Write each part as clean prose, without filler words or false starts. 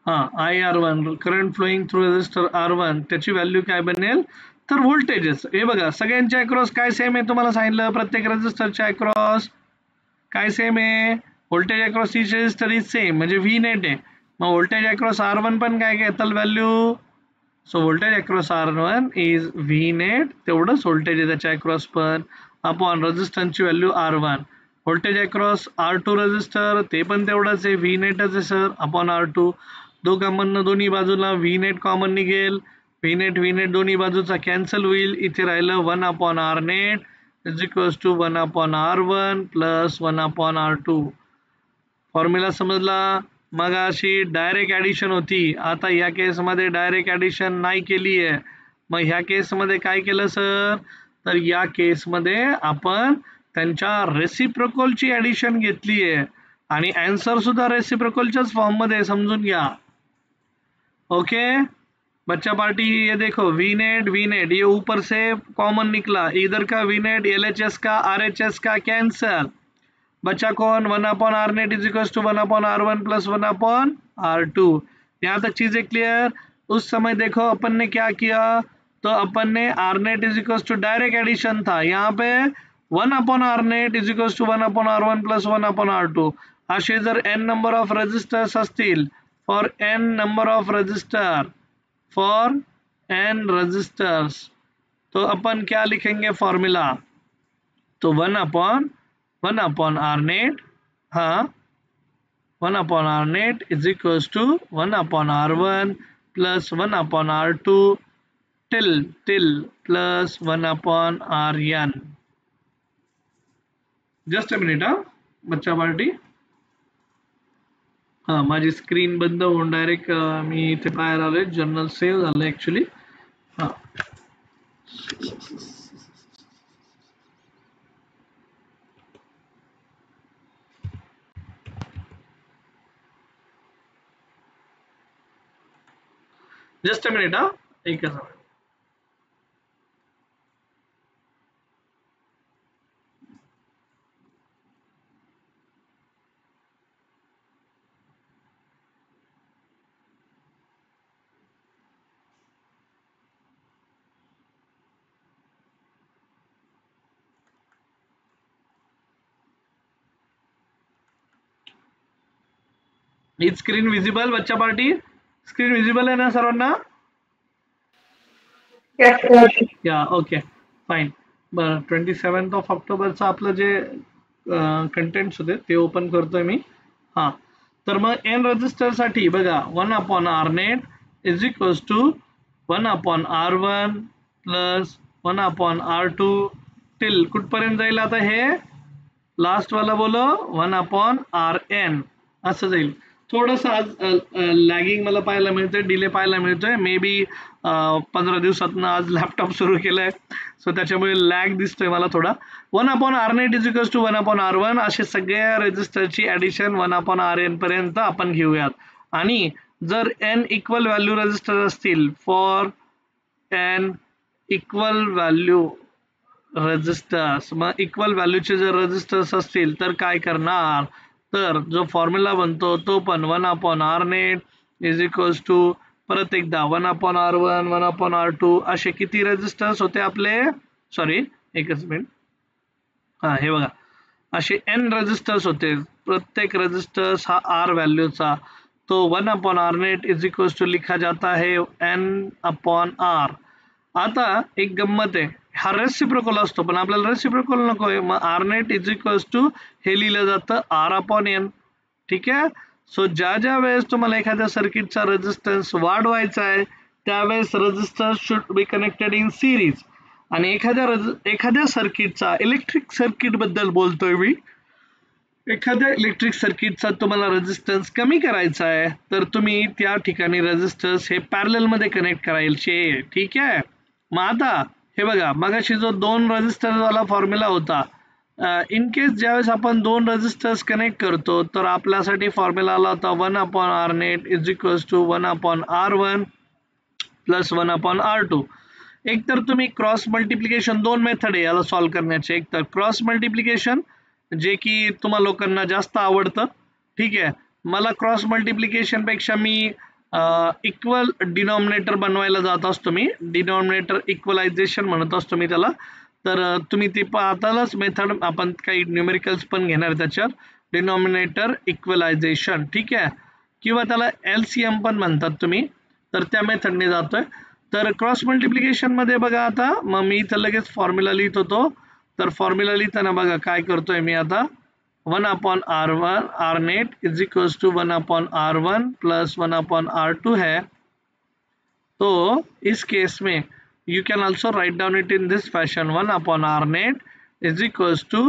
IR1 current flowing through resistor R1 त्याची value काय बनेल तर व्होल्टेजेस. हे बघा सगळ्यांच्या अक्रॉस काय सेम आहे तुम्हाला सांगितलं, प्रत्येक रेझिस्टरच्या अक्रॉस काय सेम आहे, voltage across each resistor is same म्हणजे व्ही नेट आहे. मग व्होल्टेज अक्रॉस R1 पण काय घेताल value, so voltage across R1 is V net, तेवढंच व्होल्टेज आहे त्याच्या अक्रॉस पण अपॉन रेझिस्टन्सची value R1. Voltage across R2 resistor ते पण तेवढंच आहे, व्ही नेटच आहे सर अपॉन R2. दोघांमधनं दोन्ही बाजूला व्ही नेट कॉमन निघेल, व्ही नेट दोन्ही बाजूचा कॅन्सल होईल, इथे राहिलं 1 upon R net is equals to 1 upon R1 plus 1 upon R2. Formula समजला. मग अशी डायरेक्ट ॲडिशन होती, आता ह्या केसमध्ये डायरेक्ट ॲडिशन नाही केली आहे. मग ह्या केसमध्ये काय केलं सर, तर या केसमध्ये आपण त्यांच्या रेसिप्रोकलची ॲडिशन घेतली आहे आणि आन्सर सुद्धा रेसिप्रोकलच्याच फॉर्ममध्ये समजून घ्या. ओके बच्चा पार्टी, ये देखो वी नेट ये ऊपर से कॉमन निकला, इधर का वी नेट LHS का RHS का कैंसल, बच्चा कौन 1 upon R net is equal to 1 upon R1 plus 1 upon R2. यहाँ तक चीजें क्लियर. उस समय देखो अपन ने क्या किया, तो अपन ने R net is equal to direct addition था, यहाँ पे 1 upon R net is equal to 1 upon R1 plus 1 upon R2. असे जर n नंबर ऑफ रेजिस्टर्स असतील, for n number of resistor, for n resistors, तो अपन क्या लिखेंगे फॉर्मूला, तो 1 अपॉन R नेट, हाँ 1 upon R net is equals to 1 upon R1 plus 1 upon R2 till plus 1 upon RN. Just a minute बच्चा party. माझी screen बंद होऊन डायरेक्ट मी इथे बाहेर आलोय, जर्नल सेव्ह झालं ॲक्च्युली. जस्ट अ मिनिट एकच मिनिट. इज स्क्रीन विजिबल बच्चा पार्टी, स्क्रीन विजिबल आहे ना सर्वांना? या ओके फाईन. बरं 27 ऑक्टोबरचं आपलं जे कंटेंट्स होते ते ओपन करतोय मी. तर मग एन रजिस्टरसाठी बघा 1 upon R net is equals to 1 upon R1 plus 1 upon R2 till कुठपर्यंत जाईल आता हे लास्ट वाला बोलो 1 अपॉन RN असं जाईल. थोडंसं आज लॅगिंग मला पाहायला मिळतंय, डिले पाहायला मिळतोय, मे बी 15 दिवसातनं आज लॅपटॉप सुरू केलाय, सो त्याच्यामुळे लॅग दिसतोय मला थोडा. 1 upon R net is equals to 1 upon R1 असे सगळ्या रेजिस्टरची ॲडिशन 1 अपॉन RN पर्यंत आपण घेऊयात. आणि जर n इक्वल व्हॅल्यू रेजिस्टर असतील, for n equal value resistors, मग इक्वल व्हॅल्यूचे जर रेजिस्टर्स असतील तर काय करणार, तर जो फॉर्म्युला बनतो तो पण 1 upon R net is equals to परत एकदा 1 अपॉन R1 1 अपॉन R2 असे किती रेजिस्टर्स होते आपले, सॉरी एकच मिनिट, हे बघा असे n रेजिस्टर्स होते, प्रत्येक रेजिस्टर्स हा R वैल्यूचा, तो 1 upon R net is equals to लिखा जाता है n अपॉन R. आता एक गंमत आहे, हा रेसिप्रोकल असतो पण आपल्याला रेसिप्रोकल नको आहे, मग R net is equals to हे लिहिलं जातं R अपॉन n. ठीक आहे. सो ज्या वेळेस तुम्हाला एखाद्या सर्किटचा रेजिस्टन्स वाढवायचा आहे त्यावेळेस resistance should be connected in series, आणि एखाद्या सर्किटचा, इलेक्ट्रिक सर्किट बद्दल बोलतोय मी, एखाद्या इलेक्ट्रिक सर्किटचा तुम्हाला रेजिस्टन्स कमी करायचा आहे तर तुम्ही त्या ठिकाणी रेजिस्टन्स हे पॅरलल मध्ये कनेक्ट करायचे. ठीक आहे. मग आता हे बघा मगाशी जो 2 रेजिस्टर वाला फॉर्म्युला होता, इन केस ज्यावेळेस आपण 2 रेजिस्टर्स कनेक्ट करतो तर आपल्यासाठी फॉर्म्युला आला होता 1 upon R net is equals to 1 upon R1 plus 1 upon R2. एक तर तुम्ही क्रॉस मल्टिप्लिकेशन, 2 मेथड आहे याला सॉल्व्ह करण्याचे, एक तर क्रॉस मल्टिप्लिकेशन जे की तुम्हाला लोकांना जास्त आवडतं. ठीक आहे. मला क्रॉस मल्टिप्लिकेशन पेक्षा मी इक्वल डिनॉमिनेटर बनवायला जात असतो मी, डिनॉमिनेटर इक्वलायझेशन म्हणत असतो मी त्याला. तर तुम्ही ती पाहतालच मेथड, आपण काही न्यूमेरिकल्स पण घेणार त्याच्यावर, डिनॉमिनेटर इक्वलायझेशन, ठीक आहे, किंवा त्याला LCM पण म्हणतात तुम्ही. तर त्या मेथडने जातोय. तर क्रॉस मल्टिप्लिकेशन मध्ये बघा आता, मग मी इथं लगेच फॉर्म्युला लिहित होतो. तर फॉर्म्युला लिहिताना बघा काय करतोय मी आता, 1/R1 R net is equals to 1/R1 plus 1/R2 है. तो इस केस में you can also write down it in this fashion, 1/R net is equals to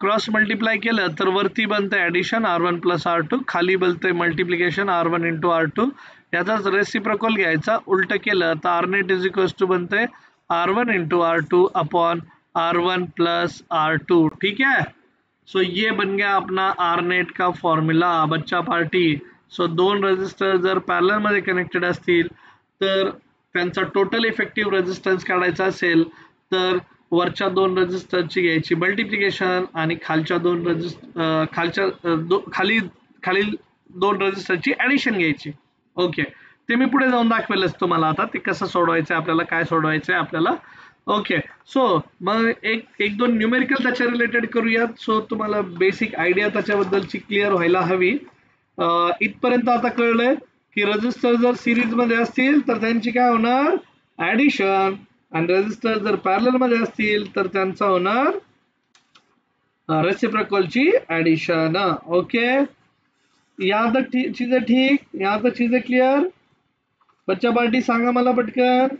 cross multiply केलं तर वरती बनतंय ॲडिशन R1 प्लस R2, खाली बनतंय मल्टिप्लिकेशन R1 इंटू R2. याचाच reciprocal घ्यायचा, उलट केलं तर R net is equals to बनतंय R1 into R2 upon R1 plus R2, ठीक है. सो ये बन गया अपना R net का फॉर्म्युला बच्चा पार्टी. सो दोन रेजिस्टर जर पॅरलल मध्ये कनेक्टेड असतील तर त्यांचा टोटल इफेक्टिव्ह रेजिस्टन्स काढायचा असेल तर वरच्या दोन रेजिस्टरची घ्यायची मल्टिप्लिकेशन आणि खालच्या खाली दोन रेजिस्टरची ॲडिशन घ्यायची. ओके, ते मी पुढे जाऊन दाखवेलच तुम्हाला आता ते कसं सोडवायचं आपल्याला, काय सोडवायचं आपल्याला. ओके, सो मग एक दोन न्यूमेरिकल त्याच्या रिलेटेड करूयात. सो तुम्हाला बेसिक आयडिया त्याच्याबद्दलची क्लिअर व्हायला हवी. इथपर्यंत आता कळलंय की रेजिस्टर जर सिरीज मध्ये असतील तर त्यांची काय होणार, ॲडिशन, आणि रेजिस्टर जर पॅरलल मध्ये असतील तर त्यांचा होणार रेसिप्रोकलची ॲडिशन. ओके, यहाँ तक चीजें ठीक, यहाँ तक चीजें क्लियर. बच्चा पार्टी सांगा मला पटकन.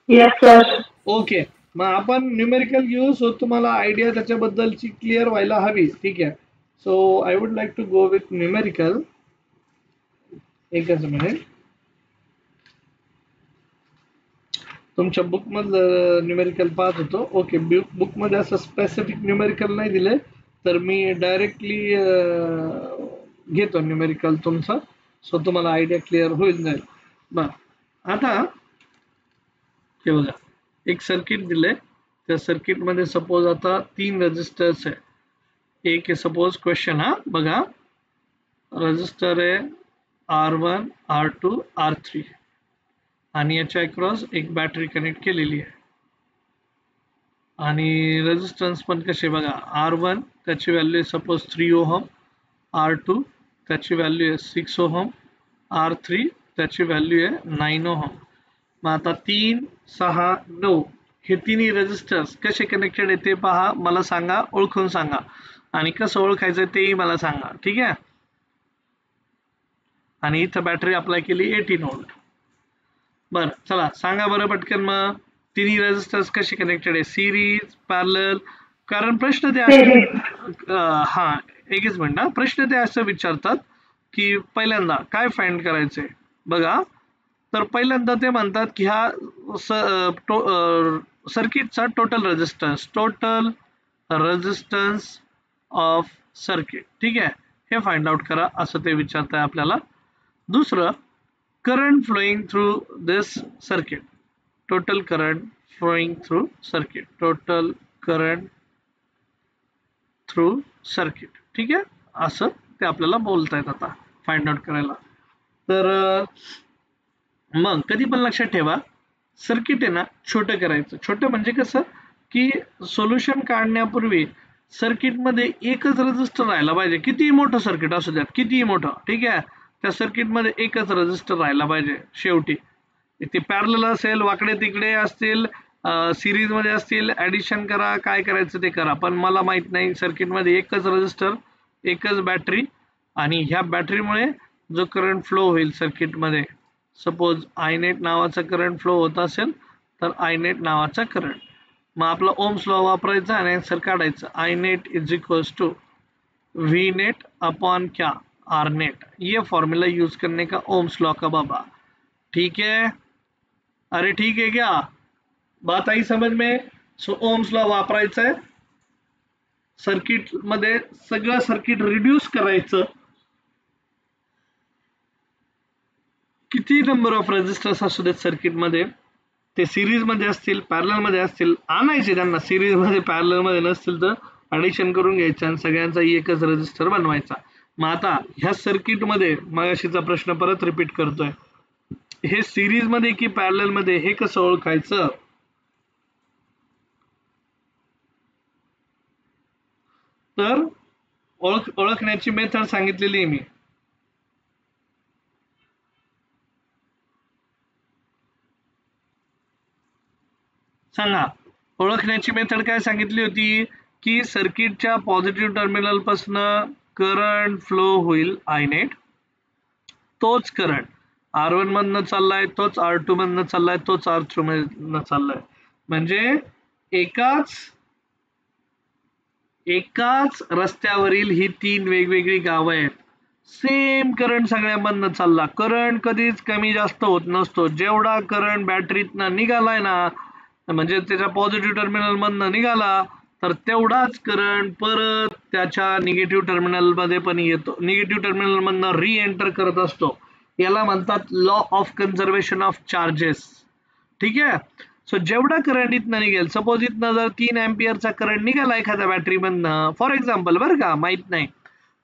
Yes sir. ओके, मग आपण न्यूमेरिकल घेऊ. सो तुम्हाला आयडिया त्याच्याबद्दलची क्लिअर व्हायला हवी, ठीक आहे. So I would like to go with numerical. एकच मिनिट, तुमच्या बुक मधलं न्यूमेरिकल पाहत होतो. ओके, बुक मध्ये असं स्पेसिफिक न्यूमेरिकल नाही दिले तर मी डायरेक्टली घेतो न्यूमेरिकल तुमचा. सो तुम्हाला आयडिया क्लिअर होईल जाईल. बर, आता हे बघा, एक सर्किट दिले, त्या सर्किट मध्ये सपोज आता 3 रेजिस्टर्स आहे. एक आहे सपोज क्वेश्चन, हा बघा, रेजिस्टर आहे R1 R2 R3 आणि याच्या अक्रॉस एक बॅटरी कनेक्ट केलेली आहे. आणि रेजिस्टन्स पण कसे बघा, R1 त्याची व्हॅल्यू आहे सपोज 3 ओहम, R2 त्याची व्हॅल्यू आहे 6 ओहम, R3 त्याची व्हॅल्यू आहे 9 ओहम. मग आता 3, 6, 9 हे तिन्ही रेजिस्टर्स कसे कनेक्टेड आहे ते पहा, मला सांगा, ओळखून सांगा, आणि कसं ओळखायचं तेही मला सांगा, ठीक आहे. आणि इथं बॅटरी अप्लाय केली 18 व्होल्ट. बरं, चला सांगा बरं पटकन, मग तिन्ही रेजिस्टर्स कसे कनेक्टेड आहे, सिरीज, पॅरलल. कारण प्रश्न ते हा एकच मिनिट, प्रश्न ते असं विचारतात की पहिल्यांदा काय फाइंड करायचंय बघा. तर पहिल्यांदा ते म्हणतात की हा सर्किटचा टोटल रेजिस्टन्स ऑफ सर्किट, ठीक आहे, हे फाइंड आउट करा असं ते विचारताय आपल्याला. दुसरं, current flowing through this circuit, total current flowing through circuit, total current through circuit, ठीक आहे, असं ते आपल्याला बोलतायत आता फाइंड आउट करायला. तर मग कधी पण लक्षात ठेवा, सर्किट आहे ना छोटं करायचं. छोटं म्हणजे कसं की सोल्युशन काढण्यापूर्वी सर्किट मध्ये एकच रेजिस्टर राहायला पाहिजे, कितीही मोठं सर्किट असू द्यात, कितीही मोठं, ठीक आहे, त्या सर्किट मध्ये एकच रेजिस्टर राहायला पाहिजे. शेवटी ते पॅरलल असेल, वाकडे तिकडे असतील, सिरीज मध्ये असतील, ऍडिशन करा, काय करायचं ते करा, पण मला माहित नाही, सर्किट मध्ये एकच रेजिस्टर, एकच बॅटरी, आणि ह्या बॅटरीमुळे जो करंट फ्लो होईल सर्किट मध्ये, सपोज I net नावाचा करंट फ्लो होत असेल तर I net नावाचा करंट, मग आपला ओम्स लॉ वापरायचा आणि आन्सर काढायचं. I net is equals to V net upon क्या, R net. ये फॉर्मूला यूज करने का ओम्स लॉ का बाबा, ठीक है. अरे ठीक है क्या, बात आई समझ में. सो ओम्स लॉ वापरायचा आहे, सर्किट मध्ये सगळं सर्किट रिड्यूस करायचं, किती नंबर ऑफ रेजिस्टर्स असू देत सर्किट मध्ये, ते सिरीज मध्ये असतील, पॅरलल मध्ये असतील, आणायचे त्यांना, सिरीज मध्ये पॅरलल मध्ये नसतील तर ऍडिशन करून घ्यायचं आणि सगळ्यांचा एकच रेजिस्टर बनवायचा. मग आता ह्या सर्किट मध्ये मगाशीचा प्रश्न परत रिपीट करतोय, हे सिरीज मध्ये की पॅरलल मध्ये हे कसं ओळखायचं? तर ओळखण्याची मेथड सांगितलेली आहे मी. सांगा, ओळखण्याची मेथड काय सांगितली होती? की सर्किटच्या पॉझिटिव्ह टर्मिनल पासून करंट फ्लो होईल आय नेट, तोच करंट R1 मधनं चाललाय, तोच R2 मधनं चाललाय, तोच R3 मधनं चाललाय. म्हणजे एकाच रस्त्यावरील ही 3 वेगवेगळी गावं आहेत. सेम करंट सगळ्यांमधनं चालला. करंट कधीच कमी जास्त होत नसतो. जेवढा करंट बॅटरीतनं निघालाय ना, म्हणजे त्याच्या पॉझिटिव्ह टर्मिनल मधनं निघाला, तर तेवढाच करंट परत त्याच्या निगेटिव्ह टर्मिनल मध्ये पण येतो, निगेटिव्ह टर्मिनल मधनं री एंटर करत असतो. याला म्हणतात law of conservation of charges. ठीक आहे. सो जेवढा करंट इथनं निघेल, सपोज इथनं जर 3 अँपियरचा करंट निघाला एखाद्या बॅटरी मधनं, फॉर एक्झाम्पल बरं का, माहित नाही,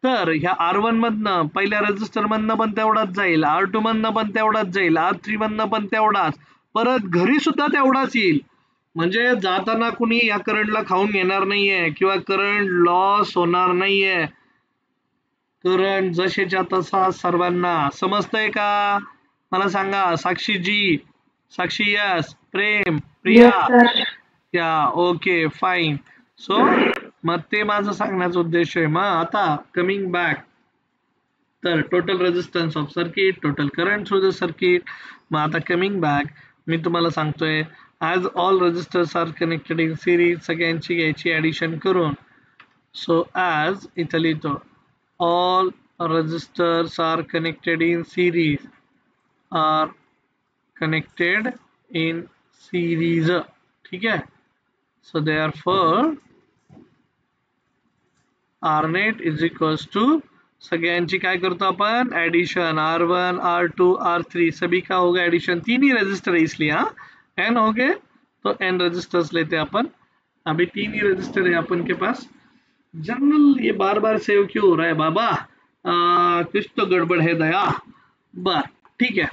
तर ह्या R1 मधनं पहिल्या रेजिस्टर मधनं पण तेवढाच जाईल, R2 मधनं पण तेवढाच जाईल, R3 मधनं पण तेवढाच, परत घरी सुद्धा तेवढाच येईल. म्हणजे जाताना कुणी या करंटला खाऊन घेणार नाहीये किंवा करंट लॉस होणार नाहीये. करंट जसेच्या तसा सर्वांना. समजतंय का? मला सांगा. Sakshiji, Sakshi, yes. Prem, Priya, Yes, sir. Yeah, okay, fine. So मग ते माझं सांगण्याचा उद्देश आहे. मग आता कमिंग बॅक, तर total resistance of circuit, total current through the circuit. मग आता कमिंग बॅक, मी तुम्हाला सांगतोय, as all resistors are connected in series, सगळ्यांची घ्यायची ॲडिशन करून. सो ॲज इथं लिहितो, all resistors are connected in series, are connected in series. ठीक है. So therefore R net is equals to, सगळ्यांची काय करतो अपन एडिशन, R1 R2 R3 सभी का होगा एडिशन, तीन ही रजिस्टर है इसलिए, हाँ n हो गए तो n रजिस्टर्स लेते हैं अपन. अभी 3 ही रजिस्टर है अपन के पास. जनरल ये बार बार सेव क्यों हो रहा है बाबा? कुछ तो गडबड है दया. बर, ठीक आहे.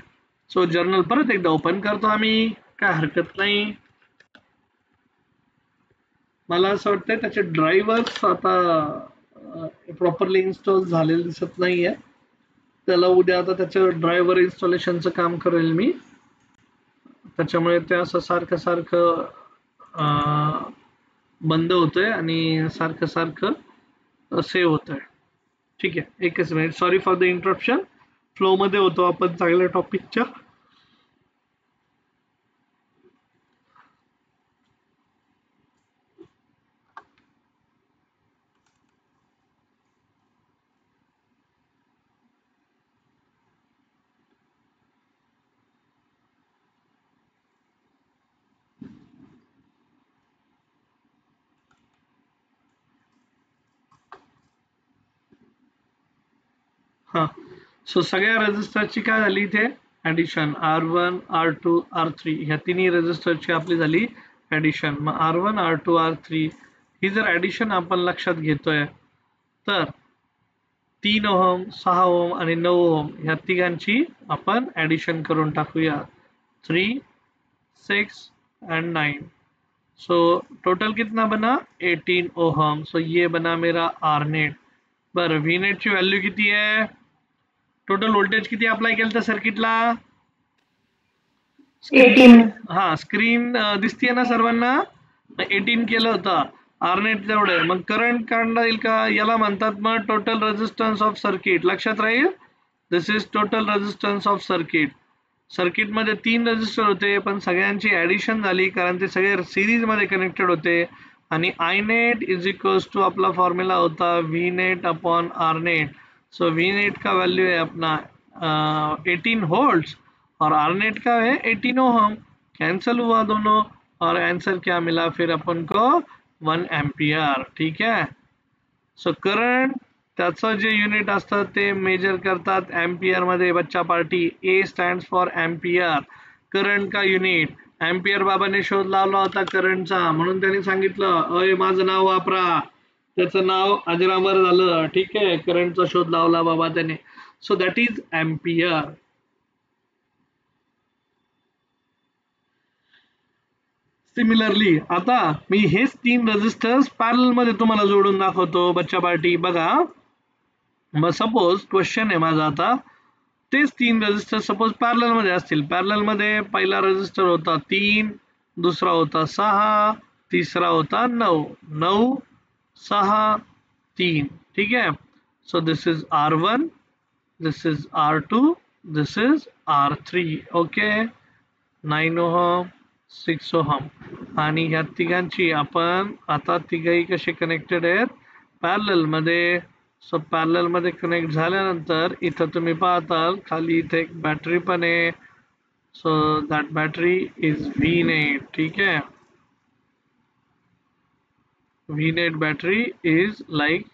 सो जर्नल परत एकदा ओपन करतो आम्ही, काय हरकत नाही. मला असं वाटतंय त्याचे ड्रायव्हर्स आता प्रॉपरली इन्स्टॉल झालेले दिसत नाहीये. त्याला उद्या आता त्याचं ड्रायव्हर इन्स्टॉलेशनचं काम करेल मी, त्याच्यामुळे ते असं सारखं सारखं बंद होतंय आणि सारखं सारखं सेव्ह होतंय. ठीक आहे, एकच minute, sorry for the interruption. Flow मध्ये होतो आपण चांगल्या टॉपिकच्या. हां, सो सगळ्या रजिस्टरची काय झाली इथे ॲडिशन, R1 R2 R3 ह्या तिन्ही रजिस्टरची आपली झाली ॲडिशन. मग R1 R2 R3 ही जर ॲडिशन आपण लक्षात घेतोय, तर 3 ओहम, 6 ओहम आणि 9 ओहम ह्या तिघांची आपण ॲडिशन करून टाकूया. 3 6 and 9. सो टोटल कितना बना 18 ओहम. सो ये बना मेरा R नेट. बरं, V नेटची व्हॅल्यू किती आहे? टोटल व्होल्टेज किती अप्लाय केलं तर सर्किटला? 18. हा, स्क्रीन दिसतीये ना सर्वांना? 18 केलं होतं. आर नेट तेवढं आहे. मग करंट काढता येईल का? याला म्हणतात मग टोटल रेजिस्टन्स ऑफ सर्किट. लक्षात राहील, this is total resistance of circuit. सर्किटमध्ये 3 रेजिस्टर होते, पण सगळ्यांची ॲडिशन झाली कारण ते सगळे सिरीज मध्ये कनेक्टेड होते. आणि I net is equals to आपला फॉर्म्यूला होता V net upon R net. So V net का वैल्यू है अपना 18 वोल्ट्स और R नेट का है 18 ओहम. कैंसिल हुआ दोनों और आंसर क्या मिला फिर अपन को 1 एम्पियर. ठीक है. सो करंट त्याचं जे युनिट असतं ते मेजर करतात एम्पियर मध्ये. बच्चा party, A stands for ampere. Current का युनिट एम्पियर बाबाने शोध लावला होता करंटचा, म्हणून त्यांनी सांगितलं अय माझं नाव वापरा, त्याचं नाव अजरामर झालं. ठीक आहे, करंटचा शोध लावला बाबा त्याने. So that is ampere. Similarly आता मी हेच 3 रेजिस्टर्स पॅरलल मध्ये तुम्हाला जोडून दाखवतो बच्चा पार्टी. बघा, मग सपोज क्वेश्चन आहे माझा आता, तेच 3 रेजिस्टर सपोज पॅरलल मध्ये असतील. पॅरलल मध्ये पहिला रेजिस्टर होता 3, दुसरा होता 6, तिसरा होता 9. 9 6 3. ठीक आहे. So this is R1, this is R2, this is R3. Okay, 9 ohm 6 ohm. आणि ह्या तिघांची आपण आता तिघही कसे कनेक्टेड आहेत पॅरलल मध्ये. सो पॅरलल मध्ये कनेक्ट झाल्यानंतर इथं तुम्ही पाहताल खाली इथे एक बॅटरी पण आहे. So that battery is V-net. ठीक आहे, V-net बॅटरी इज लाईक,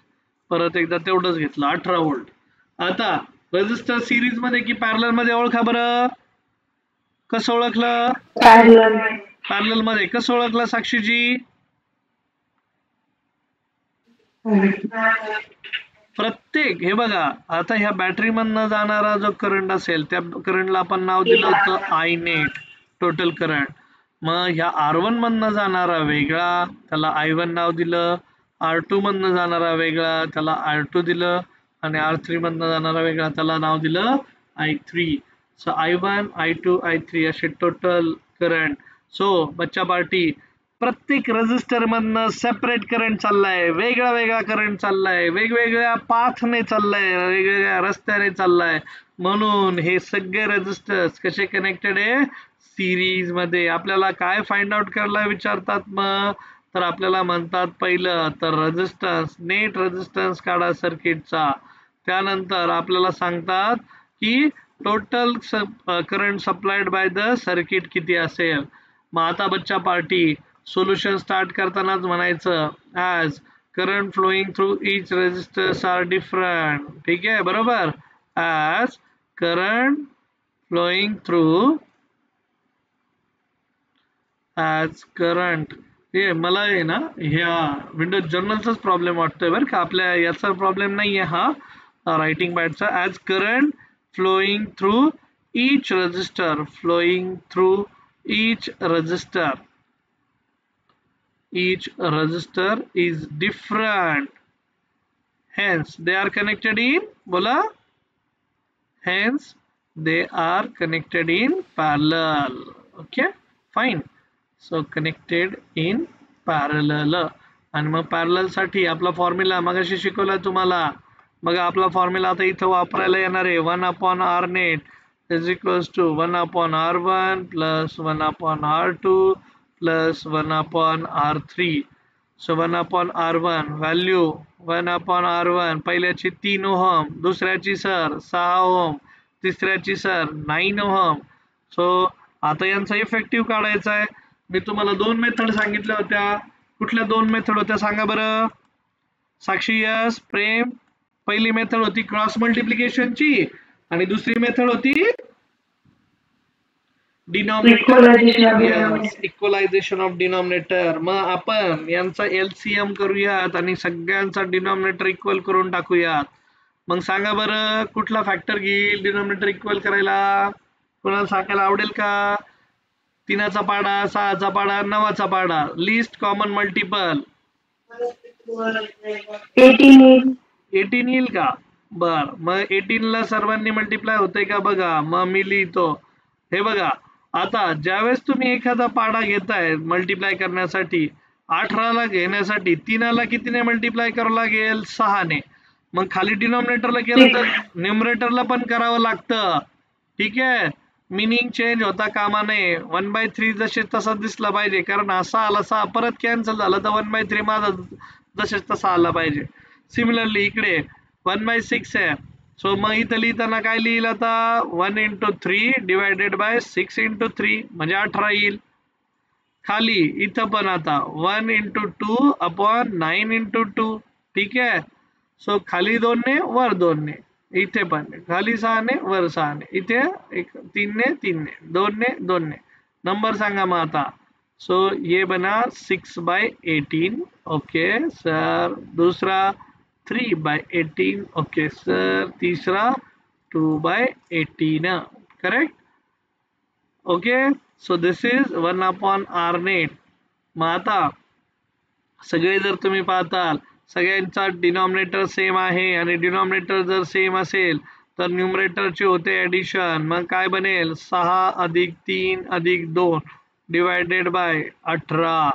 परत एकदा तेवढंच घेतलं 18 व्होल्ट. आता रेजिस्टर सिरीज मध्ये की पॅरलल मध्ये ओळखा बरं. कसं ओळखलं? Parallel. पॅरलल मध्ये कसं ओळखलं साक्षीजी? प्रत्येक, हे बघा आता ह्या बॅटरी मधनं जाणारा जो करंट असेल त्या करंटला आपण नाव दिलं होतं I-net, टोटल करंट. मग ह्या R1 मधनं जाणारा वेगळा, त्याला I1 नाव दिलं. R2 मधनं जाणारा वेगळा, त्याला R2 दिलं. आणि R3 मधनं जाणारा वेगळा, त्याला नाव दिलं I3. So I1, I2, I3 असे टोटल करंट. सो बच्चा पार्टी, प्रत्येक रेजिस्टर मधनं सेपरेट करंट चाललाय, वेगळा वेगळा करंट चाललाय, वेगवेगळ्या पाथने चाललाय, वेगवेगळ्या रस्त्याने चाललाय. म्हणून हे सगळे रेजिस्टर्स कसे कनेक्टेड आहे? सिरीज मध्ये. आपल्याला काय फाइंड आउट करायला विचारतात मग, तर आपल्याला म्हणतात पहिलं तर रेजिस्टन्स, नेट रेजिस्टन्स काढा सर्किटचा. त्यानंतर आपल्याला सांगतात की total current supplied by the circuit किती असेल. मग आता बच्चा पार्टी सोल्युशन स्टार्ट करतानाच म्हणायचं ॲज करंट फ्लोईंग थ्रू इच रेजिस्टर्स आर डिफरंट. ठीक आहे, बरोबर. As current flowing through, as current, हे मला आहे ना ह्या विंडोज जर्नलचाच प्रॉब्लेम वाटतोय बरं का, आपल्या याचा प्रॉब्लेम नाही आहे हा रायटिंग पॅडचा. As current flowing through each resistor, flowing through each resistor, each resistor is different, hence they are connected in, bola, hence they are connected in parallel. Okay, fine. So connected in parallel. आणि मग parallel साठी आपला formula मगाशी शिकवला तुम्हाला. बघा आपला formula आता इथं वापरायला येणार आहे. 1/R net is equals to 1/R1 plus 1/R2 plus 1/R3. So 1/R1 value 1/R1 पहिल्याची 3 ओहम, दुसऱ्याची सर 6 ओहम, तिसऱ्याची सर 9 ओहम. सो आता यांचा इफेक्टिव्ह काढायचा आहे. मी तुम्हाला 2 मेथड सांगितल्या होत्या. कुठल्या 2 मेथड होत्या सांगा बरं साक्षी, यस, प्रेम. पहिली मेथड होती क्रॉस मल्टिप्लिकेशनची आणि दुसरी मेथड होती डिनॉमिनेटर, इक्वलायझेशन ऑफ डिनॉमिनेटर. मग आपण यांचा LCM करूयात आणि सगळ्यांचा डिनॉमिनेटर इक्वल करून टाकूयात. मग सांगा बरं कुठला फॅक्टर घेईल डिनॉमिनेटर इक्वल करायला? कोणाला सांगायला आवडेल का? 3चा पाडा, 6चा पाडा, 9चा पाडा. लिस्ट कॉमन मल्टिपल 18 येईल का? बर, मग 18 ला सर्वांनी मल्टिप्लाय होते का बघा. मग मी लिहितो, हे बघा आता ज्यावेळेस तुम्ही एखादा पाडा घेताय मल्टिप्लाय करण्यासाठी, 18 ला घेण्यासाठी 3 ला कितीने मल्टिप्लाय करावं लागेल? 6 ने. मग खाली डिनॉमिनेटरला केलं तर न्यूमरेटरला पण करावं लागतं. ठीक आहे, मिनिंग चेंज होता कामा नये. 1/3 जसे तसा दिसला पाहिजे, कारण असा आला 6 परत कॅन्सल झालं तर 1/3 माझा जसे तसा आला पाहिजे. सिमिलरली इकडे 1/6 आहे. सो मग इथं लिहिताना काय लिहिल आता? 1 × 3 डिवायडेड बाय 6 × 3 म्हणजे 18 येईल. खाली इथं पण आता 1 × 2 अपॉन 9 × 2. ठीक आहे, सो खाली 2 ने वर 2 ने, इथे पण खाली 6 ने वर 6 ने, इथे 3 ने 3 ने, 2 ने 2 ने. नंबर सांगा मग आता. सो ये बना 6/18 ओके सर, दूसरा 3/18 ओके सर, तीसरा 2/18 correct okay. So this is 1/r net. मग आता सगळे जर तुम्ही पाहताल सगळ्यांचा डिनॉमिनेटर सेम आहे आणि डिनॉमिनेटर जर सेम असेल तर न्यूमरेटरचे होते ॲडिशन. मग काय बनेल 6 + 3 + 2 डिवायडेड बाय 18.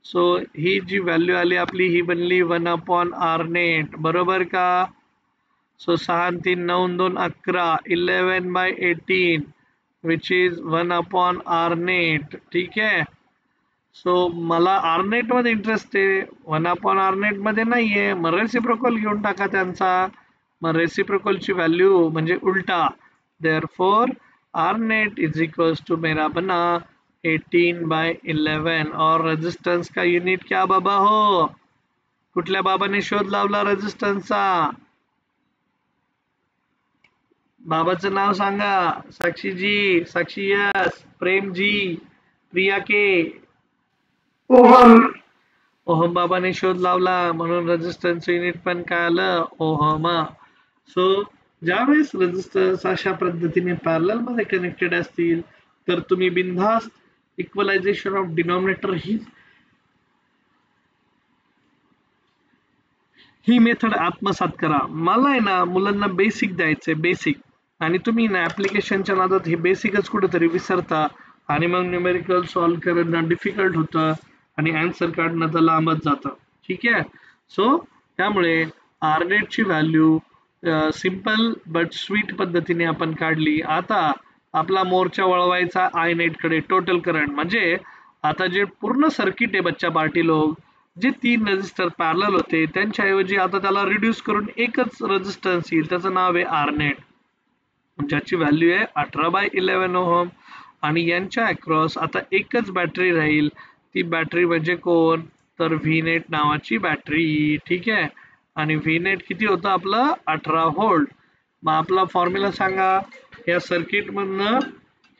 सो ही जी व्हॅल्यू आली आपली ही बनली 1/r नेट बरोबर का. सो 6 आणि 3 9 2 11 11/18 विच इज 1/r नेट. ठीक आहे. सो मला आर नेट मध्ये इंटरेस्ट आहे, 1/r नेट मध्ये नाहीये. मग रेसिप्रोकल घेऊन टाका त्यांचा. मग रेसिप्रोकलची व्हॅल्यू म्हणजे उलटा. Therefore R net is equals to मेरा बना 18/11 और रेजिस्टन्स का युनिट क्या बाबा हो. कुठल्या बाबाने शोध लावला रेजिस्टन्सचा. बाबाचं नाव सांगा. साक्षीजी, साक्षी यस, प्रेमजी, प्रिया के. ओहम. ओहम बाबाने शोध लावला म्हणून रेजिस्टन्स युनिट पण काय आलं ओहम. सो ज्यावेळेस रेजिस्टन्स अशा पद्धतीने पॅरलल मध्ये कनेक्टेड असतील तर तुम्ही बिनधास्त equalization of denominator he method आत्मसात करा. मला आहे ना मुलांना बेसिक द्यायचंय बेसिक, आणि तुम्ही ना ऍप्लिकेशनच्या नादात हे बेसिकच कुठेतरी विसरता आणि मग न्यूमेरिकल सॉल्व्ह करणं डिफिकल्ट होतं आणि आन्सर काढणं तर लांबच जातं. ठीक आहे. सो त्यामुळे आर नेटची व्हॅल्यू सिंपल बट स्वीट पद्धतीने आपण काढली. आता आपला मोर्चा वळवायचा आय नेट कडे. टोटल करंट म्हणजे आता जे पूर्ण सर्किट आहे बच्चा पार्टी लोक, जे 3 रेजिस्टर पॅरलल होते त्यांच्याऐवजी आता त्याला रिड्यूस करून एकच रेजिस्टन्स येईल, त्याचं नाव आहे आर नेट, ज्याची व्हॅल्यू आहे 18/11 ओहम. आणि यांच्या अक्रॉस आता एकच बॅटरी राहील. ती बॅटरी म्हणजे कोण तर व्ही नेट नावाची बॅटरी. ठीक आहे. आणि व्ही नेट किती होतं आपलं 18 व्होल्ट. मग आपला फॉर्म्युला सांगा. या सर्किट मधनं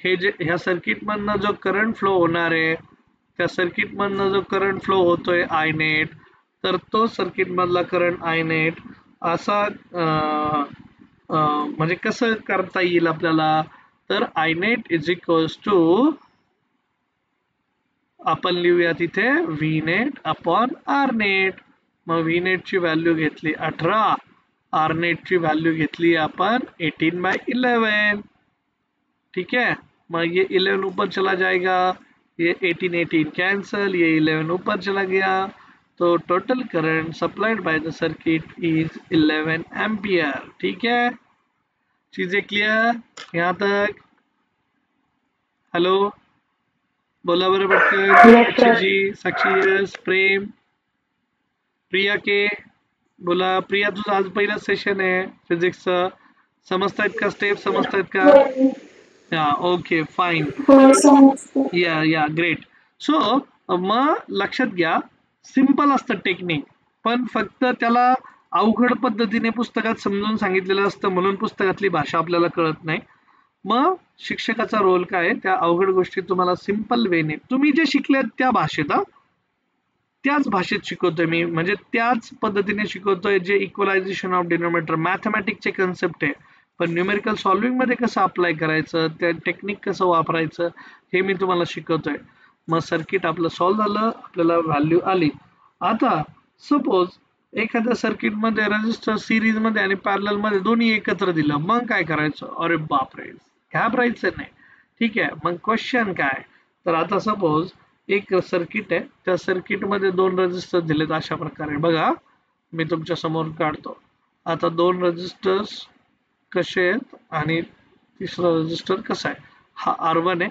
ह्या सर्किट मधनं जो करंट फ्लो होणार आहे, त्या सर्किट मधनं जो करंट फ्लो होतोय आय नेट, तर तो सर्किट मधला करंट आय नेट असा म्हणजे कसं करता येईल आपल्याला तर I net is equals to आपण लिहूया तिथे V net upon R net. मग व्ही नेटची व्हॅल्यू घेतली 18, आर नेटची व्हॅल्यू घेतली आपण 18/11. ठीक है. मग ये 11 ऊपर चला जाएगा, ये 18 कैंसल, ये 11 ऊपर चला गया, तो total current supplied by the circuit is 11 ampere. ठीक है. चीजें क्लियर यहाँ तक. हेलो बोला बरं पटकन. साक्षी जी, साक्षी यस, प्रेम, प्रिया के बोला. प्रिया तुझं आज पहिलं सेशन आहे फिजिक्सचं. समजतायत का स्टेप, समजतायत का. या ओके फाईन. या ग्रेट. सो मग लक्षात घ्या सिंपल असतं टेक्निक, पण फक्त त्याला अवघड पद्धतीने पुस्तकात समजून सांगितलेलं असतं म्हणून पुस्तकातली भाषा आपल्याला कळत नाही. मग शिक्षकाचा रोल काय, त्या अवघड गोष्टी तुम्हाला सिंपल वेने तुम्ही जे शिकले त्या भाषेत त्याच भाषेत शिकवतोय मी, म्हणजे त्याच पद्धतीने शिकवतोय जे इक्वलायझेशन ऑफ डिनॉमिनेटर मॅथमॅटिक्सचे कन्सेप्ट आहे, पण न्यूमेरिकल सॉल्विंग मध्ये कसं अप्लाय करायचं, त्या टेक्निक कसं वापरायचं हे मी तुम्हाला शिकवतोय. मग सर्किट आपलं सॉल्व्ह झालं, आपल्याला व्हॅल्यू आली. आता सपोज एखाद्या सर्किट मध्ये रेजिस्टर सिरीज मध्ये आणि पॅरलल मध्ये दोन्ही एकत्र दिलं, मग काय करायचं. अरे बापरे, घाबरायचं नाही. ठीक आहे. मग क्वेश्चन काय तर आता सपोज एक सर्किट आहे, त्या सर्किट मध्ये 2 रेजिस्टर दिलेत अशा प्रकारे. बघा मी तुमच्या समोर काढतो. आता 2 रेजिस्टर्स कसे आहेत आणि तिसरा रेजिस्टर कसा आहे. हा R1 आहे.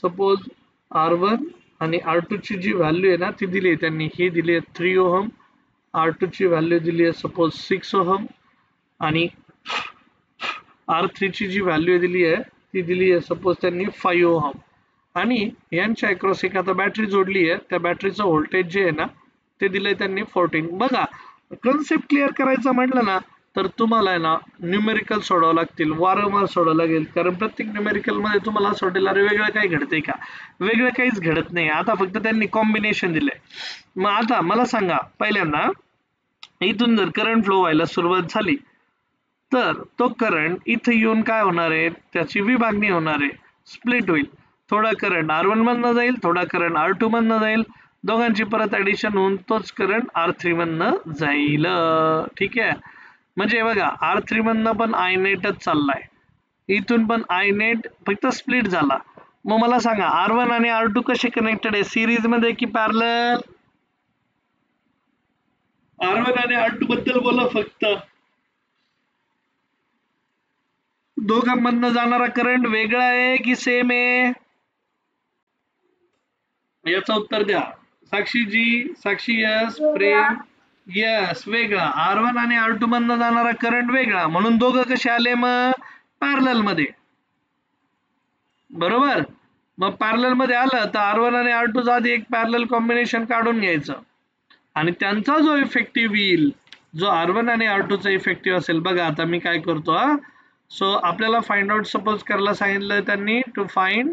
सपोज R1 आणि R2 ची जी व्हॅल्यू आहे ना ती दिली आहे त्यांनी, ही दिली आहे 3 ओहम. R2 ची व्हॅल्यू दिली आहे सपोज 6 ओहम आणि R3 ची जी व्हॅल्यू दिली आहे ती दिली आहे सपोज त्यांनी 5 ओहम. आणि यांच्या अक्रॉस एक आता बॅटरी जोडली आहे, त्या बॅटरीचं व्होल्टेज जे आहे ना ते दिलंय त्यांनी 14. बघा कन्सेप्ट क्लिअर करायचं म्हटलं ना तर तुम्हाला आहे ना न्यूमेरिकल सोडवावं लागतील, वारंवार सोडावं लागेल, कारण प्रत्येक न्यूमेरिकल मध्ये तुम्हाला सोडेल अरे वेगळं काही घडतंय का, वेगळं काहीच घडत नाही, आता फक्त त्यांनी कॉम्बिनेशन दिलंय. मग आता मला सांगा पहिल्यांदा इथून जर करंट फ्लो व्हायला सुरुवात झाली तर तो करंट इथे येऊन काय होणार आहे, त्याची विभागणी होणार आहे, स्प्लिट होईल, थोडा करंट R1 मधनं जाईल, थोडा करंट R2 मधनं जाईल, दोघांची परत ऍडिशन होऊन तोच करंट R3 मधनं जाईल. ठीक आहे, म्हणजे बघा R3 मधनं पण I नेटच चाललाय, इथून पण I नेट फक्त स्प्लिट झाला. मग मला सांगा R1 आणि R2 कसे कनेक्टेड आहे, सिरीज मध्ये की पॅरलल? R1 आणि R2 बद्दल बोला फक्त. दोघांमधनं जाणारा करंट वेगळा आहे की सेम आहे, याचं उत्तर द्या. साक्षी जी, साक्षी यस, प्रेम यस, वेगळा. R1 आणि R2 मधनं जाणारा करंट वेगळा, म्हणून दोघं कसे आले मग पॅरलल मध्ये, बरोबर. मग पॅरलल मध्ये आलं तर R1 आणि R2 चा आधी एक पॅरलल कॉम्बिनेशन काढून घ्यायचं आणि त्यांचा जो इफेक्टिव्ह येईल, जो R1 आणि R2 चा इफेक्टिव्ह असेल, बघा आता मी काय करतो हा. सो आपल्याला फाइंड आउट सपोज करायला सांगितलं त्यांनी, टू फाइंड,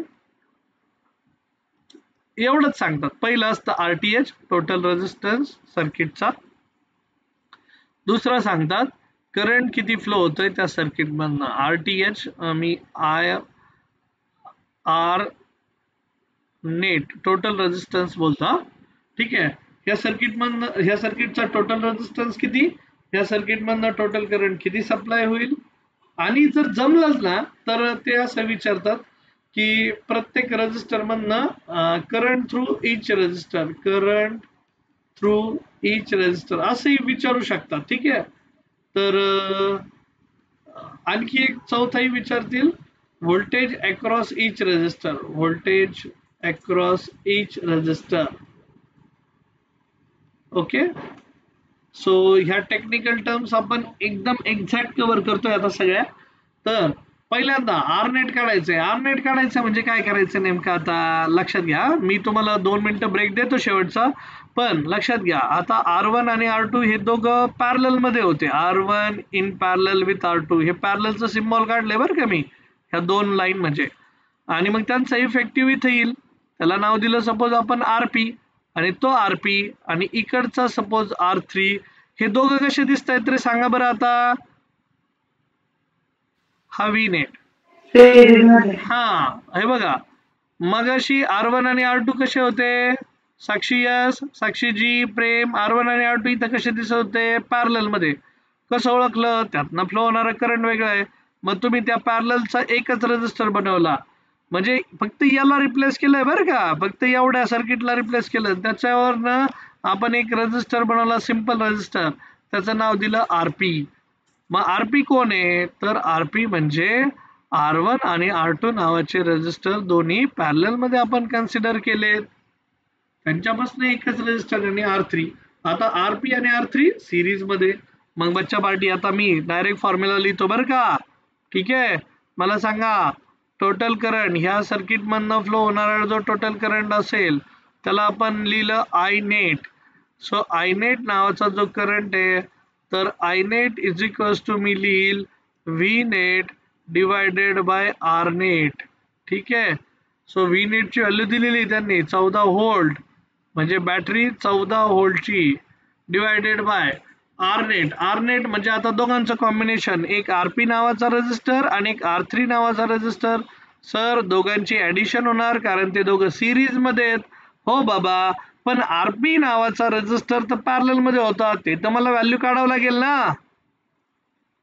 एवढंच सांगतात. पहिलं असतं RTH, टोटल रेजिस्टन्स सर्किटचा. दुसरं सांगतात करंट किती फ्लो होतोय त्या सर्किट मधनं, RTH मी R नेट टोटल रेजिस्टन्स बोलतो. ठीक आहे, या सर्किट मधनं, ह्या सर्किटचा टोटल रेजिस्टन्स किती, या सर्किट मधनं टोटल करंट किती सप्लाय होईल. आणि जर जमलंच ना तर ते असं विचारतात की प्रत्येक रेजिस्टर मधनं current through each resistor, current through each resistor असंही विचारू शकतात. ठीक आहे, तर आणखी एक चौथाही विचारतील, voltage across each resistor, voltage across each resistor. Okay, so ह्या टेक्निकल टर्म्स आपण एकदम एक्झॅक्ट कव्हर करतोय आता सगळ्या. तर पहिल्यांदा आर नेट काढायचंय. आर नेट काढायचं म्हणजे काय करायचं नेमकं, आता लक्षात घ्या, मी तुम्हाला 2 मिनिटं ब्रेक देतो शेवटचा, पण लक्षात घ्या आता R1 आणि R2 हे दोघं पॅरलल मध्ये होते, R1 in parallel with R2, हे पॅरललचं सिम्बॉल काढले बरं का मी, ह्या 2 लाईन म्हणजे, आणि मग त्यांचा इफेक्टिव्ह इथे येईल, त्याला नाव दिलं सपोज आपण RP, आणि तो RP आणि इकडचा सपोज R3, हे दोघं कसे दिसत आहेत रे सांगा बरं आता. हा V नेट, हा हे बघा, मगाशी R1 आणि R2 कसे होते, साक्षी यस, साक्षी जी, प्रेम, R1 आणि R2 इथं कसे दिसत होते पॅरलल मध्ये. कसं ओळखलं, त्यातनं फ्लो होणारा करंट वेगळा आहे, मग तुम्ही त्या पॅरललचा एकच रेजिस्टर बनवला, म्हणजे फक्त याला रिप्लेस केलंय बरं का, फक्त एवढ्या सर्किटला रिप्लेस केलं, त्याच्यावरनं आपण एक रेजिस्टर बनवला, सिंपल रेजिस्टर, त्याचं नाव दिलं RP. मग RP कोण आहे, तर RP म्हणजे R1 आणि R2 नावाचे रेजिस्टर दोन्ही पॅरलल मध्ये आपण कन्सिडर केले, त्यांच्यापासून एकच रेजिस्टर आणि R3. आता RP आणि R3 सिरीज मध्ये. मग बच्चा पार्टी आता मी डायरेक्ट फॉर्म्युला लिहितो बरं का. ठीक आहे, मला सांगा टोटल करंट, ह्या सर्किट मधनं फ्लो होणारा जो टोटल करंट असेल त्याला आपण लिहिलं I net. So I net नावाचा जो करंट आहे, तर I net is equals to मी लिहिल V नेट डिवायडेड बाय R नेट. ठीक आहे, सो V नेटची व्हॅल्यू दिलेली त्यांनी 14 व्होल्ट, म्हणजे बॅटरी 14 व्होल्टची, divided by R net. R net म्हणजे आता दोघांचं कॉम्बिनेशन, एक RP नावाचा रेजिस्टर आणि एक R3 नावाचा रेजिस्टर. सर दोघांची ऍडिशन होणार कारण ते दोघं सिरीज मध्ये आहेत. हो बाबा, पण RP नावाचा रेजिस्टर तर पॅरलल मध्ये होता, ते तर मला व्हॅल्यू काढावं लागेल ना.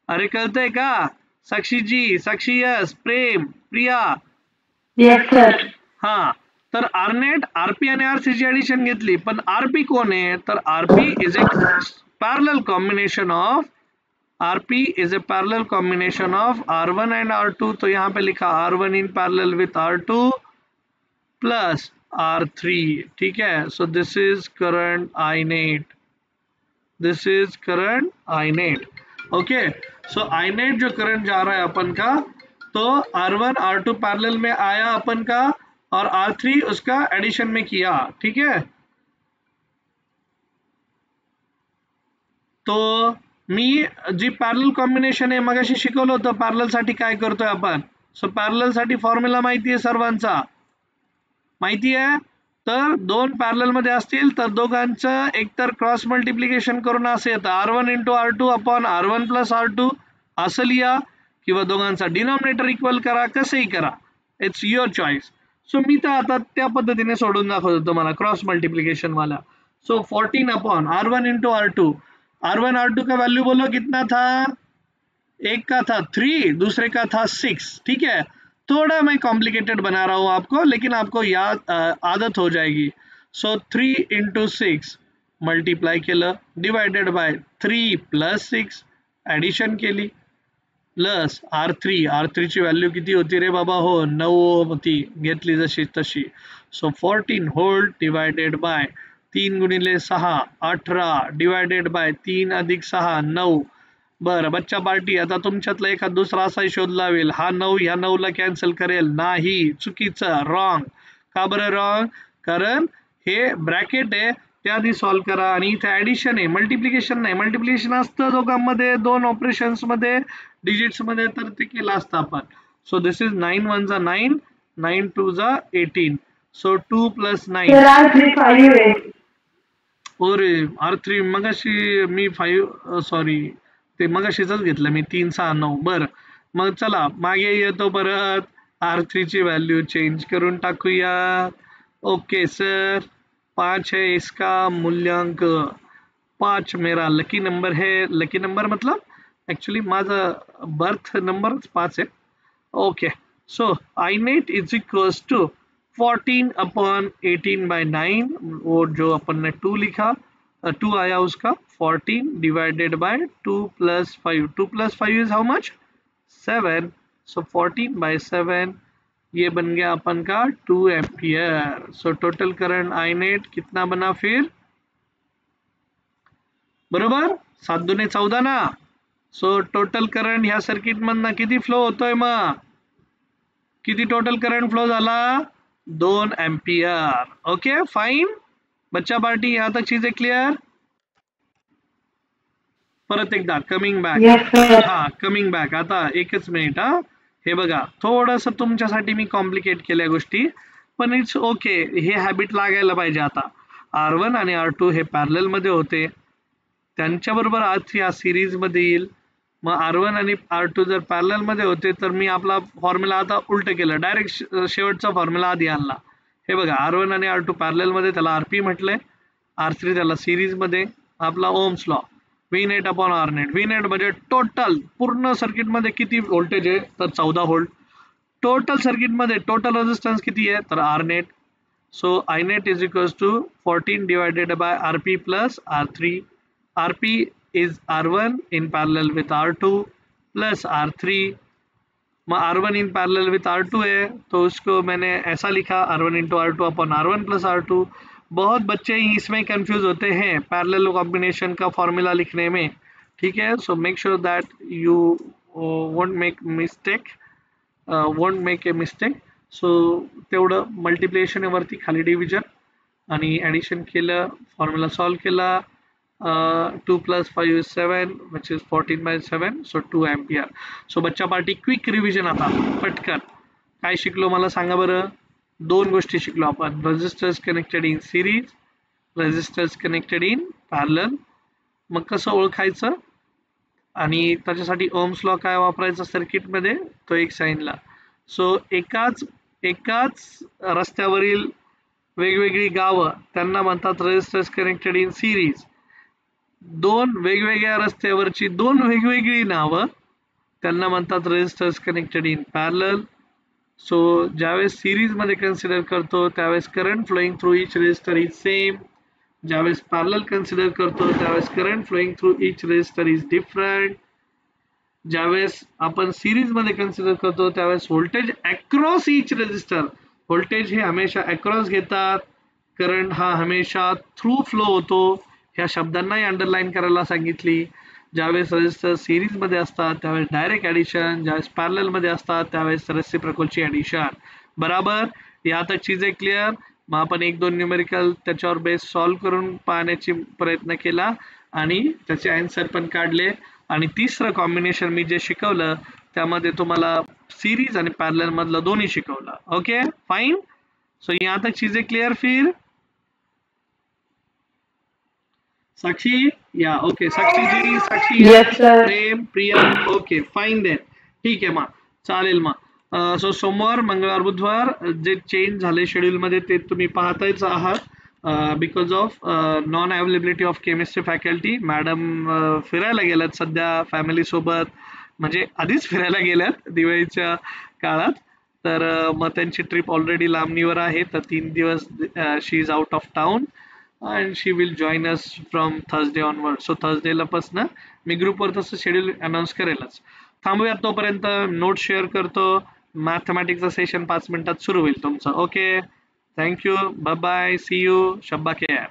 अरे कळतंय का, साक्षी जी, साक्षी yes, Prem, Priya Yes, sir. हा, तर R नेट, RP आणि RC ची ऍडिशन घेतली, पण RP कोण आहे, तर RP is a parallel combination of, RP is a parallel combination of R1 and R2, तो यहाँ पे लिखा R1 in parallel with R2 plus R3. ठीक है, so this is current I net, this is current I net. okay, so I net जो current जा रहा है अपन का, तो R1 R2 पैरेलल में आया अपन का और R3 उसका एडिशन में किया. ठीक है, तो मी जी पॅरलल कॉम्बिनेशन आहे मगाशी शिकवलं होतं पॅरलल साठी काय करतोय आपण. सो पॅरलल साठी फॉर्म्युला माहिती आहे सर्वांचा, माहिती आहे. तर दोन पॅरलल मध्ये असतील तर दोघांचं एकतर क्रॉस मल्टिप्लिकेशन करून असं येतं R1 × R2 upon R1 + R2 असं लिहा, किंवा दोघांचा डिनॉमिनेटर इक्वल करा, कसंही करा, इट्स युअर चॉईस. सो मी तर आता त्या पद्धतीने सोडून दाखवतो तुम्हाला क्रॉस मल्टीप्लिकेशन वाला. So 14 upon R1 × R2, R1 R2 का वैल्यू बोलो कितना था, एक का था 3, दूसरे का था 6, ठीक है. थोड़ा मैं कॉम्प्लिकेटेड बना रहा हूँ आपको, लेकिन आपको याद आदत हो जाएगी. सो 3 × 6 मल्टिप्लाय केलं, डिवायडेड बाय 3 + 6 ॲडिशन केली, प्लस R3 ची व्हॅल्यू किती होती रे बाबा, हो 9 होती, घेतली जशी तशी. So 14 whole divided by 3 × 6 18 divided by 3 + 6 9. बरं बच्चा पार्टी, आता तुमच्यातला एखाद दुसरा असा शोध लावेल हा 9 ह्या 9 ला कॅन्सल करेल. नाही, चुकीचं, रॉंग. का बरं रॉंग, कारण हे ब्रॅकेट आहे ते आधी सॉल्व्ह करा, आणि इथे ऍडिशन आहे, मल्टिप्लिकेशन नाही. मल्टिप्लिकेशन असतं दोघांमध्ये, दोन ऑपरेशन्स मध्ये, डिजिट्स मध्ये, तर ते केलं असतं आपण. So this is 9 × 1 = 9, 9 × 2 = 18. So 2 + 9. Sir, R3 5 आहे. अरे R3 मगाशी मी 5 सॉरी ते मगाशीच घेतलं मी 3 6 9. बरं मग चला मागे येतो परत, R3 ची व्हॅल्यू चेंज करून टाकूया. ओके सर, 5 है इसका मूल्यांक, 5 मेरा लकी नंबर है. लकी नंबर मतलब एक्चुअली माझा बर्थ नंबरच 5 है. Okay, so I net is equals to 14 upon 18/9, वो जो अपन ने 2 लिखा, 2 आया उसका, 14 divided by 2 + 5. 2 + 5 is how much, 7. So 14/7 ये बन गया अपन का 2 ampere. So total current I net कितना बना फिर, बरोबर 7 × 2 = 14 ना. सो टोटल करंट ह्या सर्किट मधनं किती फ्लो होतोय, मग किती टोटल करंट फ्लो झाला, 2 एम्पियर. ओके फाइन बच्चा पार्टी, यहाँ तक चीजें क्लियर. परत एकदा कमिंग बॅक. Yes, sir. हा कमिंग बॅक, आता एकच मिनिट. हा हे बघा, थोडस तुमच्यासाठी मी कॉम्प्लिकेट केल्या गोष्टी, पण इट्स ओके, हे हॅबिट लागायला पाहिजे. आता R1 आणि R2 हे पॅरलल मध्ये होते, त्यांच्याबरोबर R3 हा सिरीज मध्ये येईल. मग R1 आणि R2 जर पॅरलल मध्ये होते तर मी आपला फॉर्म्युला आता उलट केलं, डायरेक्ट शेवटचा फॉर्म्युला आधी आणला. हे बघा, R1 आणि R2 पॅरलल मध्ये, त्याला RP म्हटलंय, R3 त्याला सिरीज मध्ये, आपला ओम्स लॉ, V net अपॉन R net. V net म्हणजे टोटल पूर्ण सर्किट मध्ये किती व्होल्टेज आहे, तर 14 व्होल्ट. टोटल सर्किट मध्ये टोटल रेजिस्टन्स किती आहे, तर R net. So I net is equals to 14 divided by RP + R3. RP is R1 in parallel with R2 plus R3. R1 in parallel with R2 है, तो उसको मैंने ऐसा लिखा, R1 × R2 upon R1 + R2. बहुत बच्चे इसमें confuse होते हैं पैरेलल कॉम्बिनेशन का फॉर्मूला लिखने में, ठीक है. So make sure that you won't make a mistake. So तेवढं मल्टिप्लिकेशन वरती खाली डिव्हिजन आणि ॲडिशन केलं, फॉर्म्युला सॉल्व केला. 2 + 5 is 7, which is 14/7, so 2 ampere. So बच्चा पार्टी क्विक रिव्हिजन, आता पटकन काय शिकलो मला सांगा बरं. दोन गोष्टी शिकलो आपण, resistors connected in series, resistors connected in parallel. मग कसं ओळखायचं आणि त्याच्यासाठी ओम्स लॉ काय वापरायचा सर्किट मध्ये, तो एक सांगितला. सो एकाच रस्त्यावरील वेगवेगळी गावं त्यांना म्हणतात रेजिस्टर्स कनेक्टेड इन सिरीज. दोन वेगवेगळ्या रस्त्यावरची दोन वेगवेगळी नावं त्यांना म्हणतात resistors connected in parallel. So ज्यावेळेस सिरीज मध्ये कन्सिडर करतो त्यावेळेस current flowing through each resistor is same, ज्यावेळेस पॅरलल कन्सिडर करतो त्यावेळेस current flowing through each resistor is different. ज्यावेळेस आपण सिरीज मध्ये कन्सिडर करतो त्यावेळेस voltage across each resistor, voltage हे हमेशा अक्रॉस घेतात, करंट हा हमेशा थ्रू फ्लो होतो. ह्या शब्दांनाही अंडरलाईन करायला सांगितली. ज्यावेळेस रेजिस्टर सिरीज मध्ये असतात त्यावेळेस डायरेक्ट ॲडिशन, ज्यावेळेस पॅरलल मध्ये असतात त्यावेळेस रेसिप्रोकलची ॲडिशन. बराबर, या तक चीजें क्लियर. मग आपण 1-2 न्यूमेरिकल त्याच्यावर बेस सॉल्व्ह करून पाहण्याची प्रयत्न केला. आणि त्याचे आन्सर पण काढले. आणि तिसरं कॉम्बिनेशन मी जे शिकवलं त्यामध्ये तुम्हाला सीरीज आणि पॅरलल मधलं दोन्ही शिकवलं. Okay fine. सो यहाँ तक चीजें क्लियर फिर. साक्षी या ओके साक्षी जी साक्षी Yes, sir. प्रेम प्रियम ओके फाइन देन. ठीक आहे मग चालेल मग. सो सोमवार मंगळवार बुधवार जे चेंज झाले शेड्यूल मध्ये ते तुम्ही पाहतायच आहात. Because of non availability of chemistry faculty. Madam फिरायला गेल्यात सध्या फॅमिली सोबत, म्हणजे आधीच फिरायला गेल्यात दिवाळीच्या काळात. तर मग त्यांची ट्रिप ऑलरेडी लांबणीवर आहे, तर 3 दिवस she is out of town and she will join us from Thursday onward. So Thursday ला पासन मी ग्रुपवर तसं शेड्यूल अनाऊन्स करेलच. थांबूयात तोपर्यंत नोट शेअर करतो. मॅथमॅटिक्सचा सेशन 5 मिनिटात सुरू होईल तुमचं. Okay thank you bye bye see you शब्बा केअर.